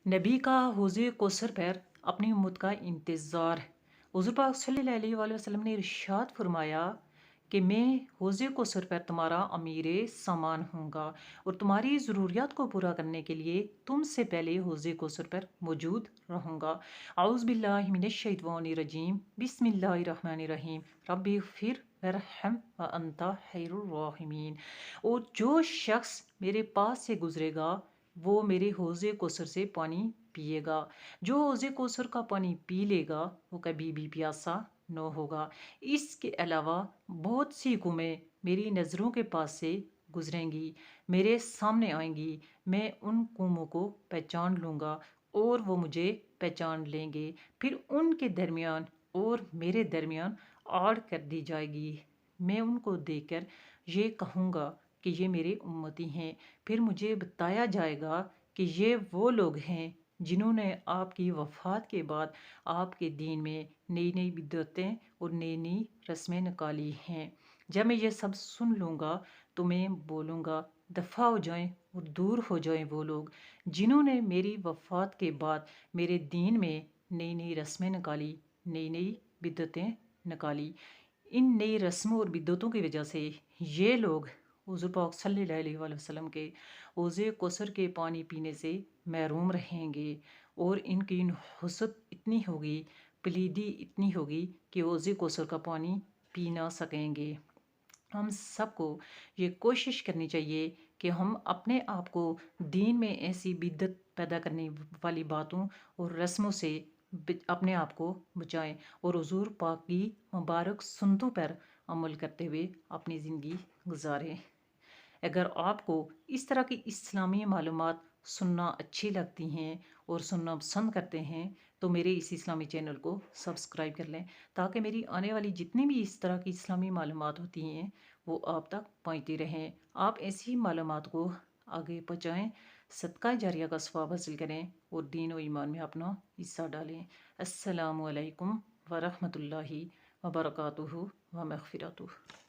नबी का हौज़े कौसर पर अपनी उम्मत का इंतज़ार। हुज़ूर पाक सल्लल्लाहु अलैहि वसल्लम ने इरशाद फरमाया कि मैं हौज़े कौसर पर तुम्हारा अमीरे सामान हूँगा और तुम्हारी ज़रूरियात को पूरा करने के लिए तुमसे पहले हौज़े कौसर पर मौजूद रहूँगा। औज़ु बिल्लाहि मिनश शैतानिर रजीम, बिस्मिल्लाहिर रहमानिर रहीम, रब्बिग़फिर वरहम व अंता खैरुर राहिमीन। और जो शख्स मेरे पास से गुजरेगा वो मेरे हौज़े कौसर से पानी पिएगा। जो हौज़े कौसर का पानी पी लेगा वो कभी भी प्यासा न होगा। इसके अलावा बहुत सी कौमें मेरी नज़रों के पास से गुजरेंगी, मेरे सामने आएंगी। मैं उन कौमों को पहचान लूँगा और वो मुझे पहचान लेंगे। फिर उनके दरमियान और मेरे दरमियान आड़ कर दी जाएगी। मैं उनको देखकर ये कहूँगा कि ये मेरे उम्मती हैं। फिर मुझे बताया जाएगा कि ये वो लोग हैं जिन्होंने आपकी वफ़ात के बाद आपके दीन में नई नई बिदअतें और नई नई रस्में निकाली हैं। जब मैं ये सब सुन लूँगा तो मैं बोलूँगा, दफ़ा हो जाएं और दूर हो जाएं वो लोग जिन्होंने मेरी वफ़ात के बाद मेरे दीन में नई नई रस्में निकाली, नई नई बिदअतें निकाली। इन नई रस्मों और बिदअतों की वजह से ये लोग हुज़ूर पाक सल्लल्लाहु अलैहि वसल्लम के हौज़े कौसर के पानी पीने से महरूम रहेंगे और इनकी नुहसत इतनी होगी, पलीदी इतनी होगी कि हौज़े कौसर का पानी पी ना सकेंगे। हम सबको ये कोशिश करनी चाहिए कि हम अपने आप को दीन में ऐसी बिदअत पैदा करने वाली बातों और रस्मों से अपने आप को बचाएं और हुज़ूर पाक की मुबारक सुन्नतों पर अमल करते हुए अपनी ज़िंदगी गुजारें। अगर आपको इस तरह की इस्लामी मालूमात सुनना अच्छी लगती हैं और सुनना पसंद करते हैं तो मेरे इस इस्लामी चैनल को सब्सक्राइब कर लें ताकि मेरी आने वाली जितनी भी इस तरह की इस्लामी मालूमात होती हैं वो आप तक पहुँचती रहें। आप ऐसी मालूमात को आगे पहुँचाएँ, सदका जारिया का सवाब हासिल करें और दीन व ईमान में अपना हिस्सा डालें। अस्सलामु अलैकुम व रहमतुल्लाहि व बरकातुहू व मग़फ़िरतुहू।